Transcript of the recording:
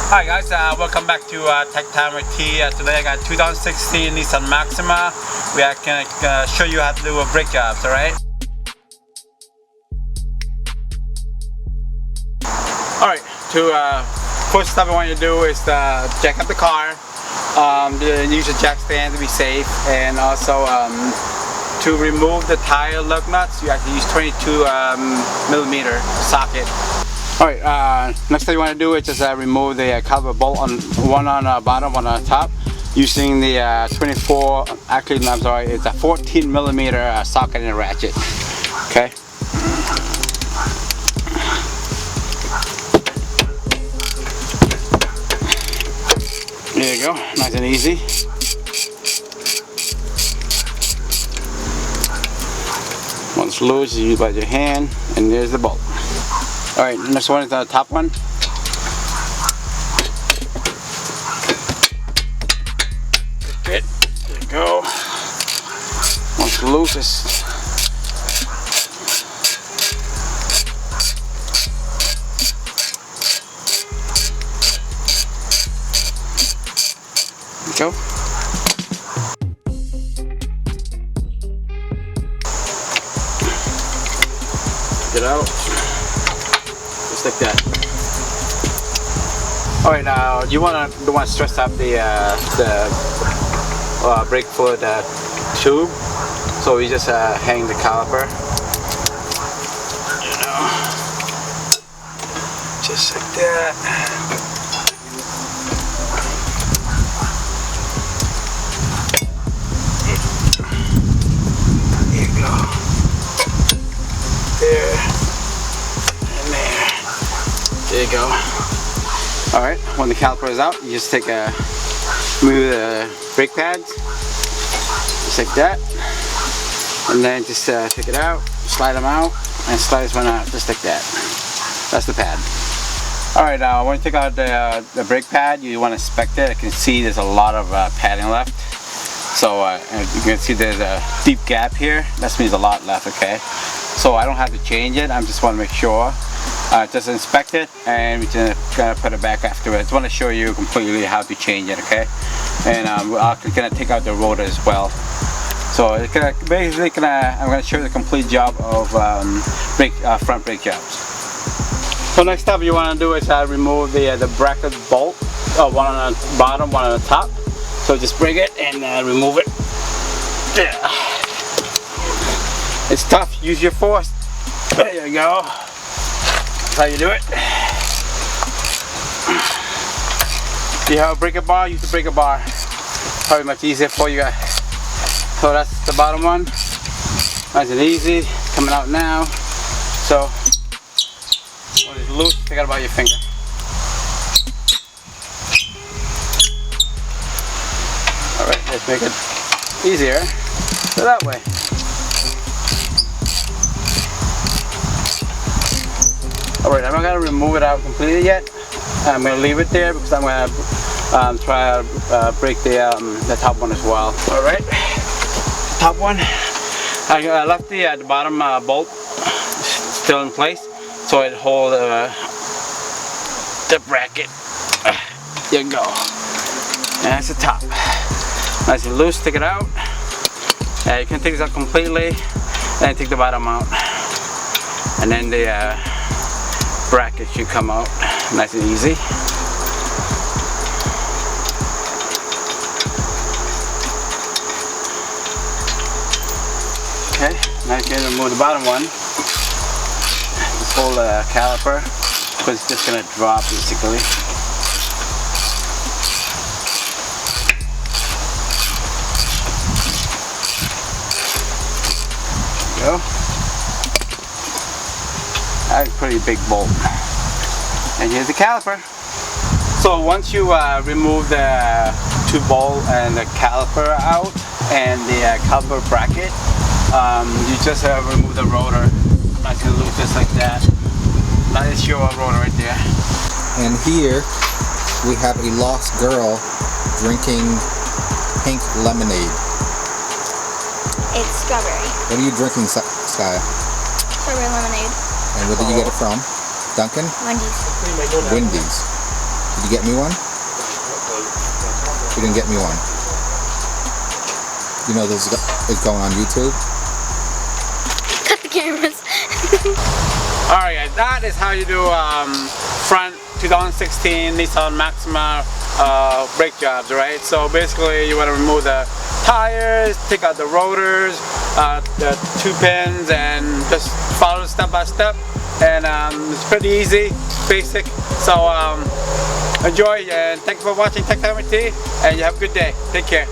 Hi guys, welcome back to Tech Time with T. Today I got 2016 Nissan Maxima. We are going to show you how to do a brake jobs, alright? Alright, first step I want you to do is jack up the car. Use your jack stand to be safe, and also to remove the tire lug nuts you have to use 22 millimeter socket. Alright, next thing you want to do is just remove the caliper bolt, one on the bottom, one on the top, using the it's a 14 millimeter socket and ratchet. Okay. There you go, nice and easy. Once loose, you use by your hand, and there's the bolt. Alright, next one is the top one. Good. There you go. Once loose, there you go. Get out. Just like that. Alright, now you don't want to stress out the brake fluid tube, so we just hang the caliper, just like that. There you go. There. There you go. Alright, when the caliper is out, you just remove the brake pads, just like that, and then just take it out, slide them out, and slide this one out, just like that. That's the pad. Alright, when you take out the brake pad, you want to inspect it. I can see there's a lot of padding left. So you can see there's a deep gap here. That means a lot left, okay? So I don't have to change it, I just want to make sure. Just inspect it, and we're gonna put it back afterwards. I want to show you completely how to change it, okay? And I'm gonna take out the rotor as well. So it's I'm gonna show you the complete job of front brake jobs. So next step you want to do is remove the bracket bolt. One on the bottom, one on the top. So just break it and remove it. Yeah. It's tough. Use your force. There you go. How you do it. If you have a breaker bar, use the breaker bar. Probably much easier for you guys. So that's the bottom one. Nice and easy. Coming out now. So when it's loose, take it out by your finger. Alright, let's make it easier. So that way. Alright, I'm not going to remove it out completely yet. I'm going to leave it there because I'm going to try to break the top one as well. Alright, top one. I left the bottom bolt still in place so it holds the bracket. There you go. And that's the top. Nice and loose, take it out. You can take this out completely and take the bottom out. And then the bracket should come out nice and easy. Okay, now you can remove the bottom one. Just hold the caliper because it's just going to drop basically. There you go. That's a pretty big bolt. And here's the caliper. So once you remove the two bolt and the caliper out and the caliper bracket, you just remove the rotor. Nice and loose, just like that. That is your rotor right there. And here we have a lost girl drinking pink lemonade. It's strawberry. What are you drinking, Sky? Strawberry lemonade. And where did you get it from? Dunkin'? Wendy's. Wendy's. Did you get me one? You didn't get me one. You know this is going on YouTube? Cut the cameras. Alright guys, that is how you do front 2016 Nissan Maxima brake jobs, right? So basically you want to remove the tires, take out the rotors, the 2 pins, and just follow step by step. And it's pretty easy, basic. So enjoy, and thank you for watching Tech Time with T, and you have a good day. Take care.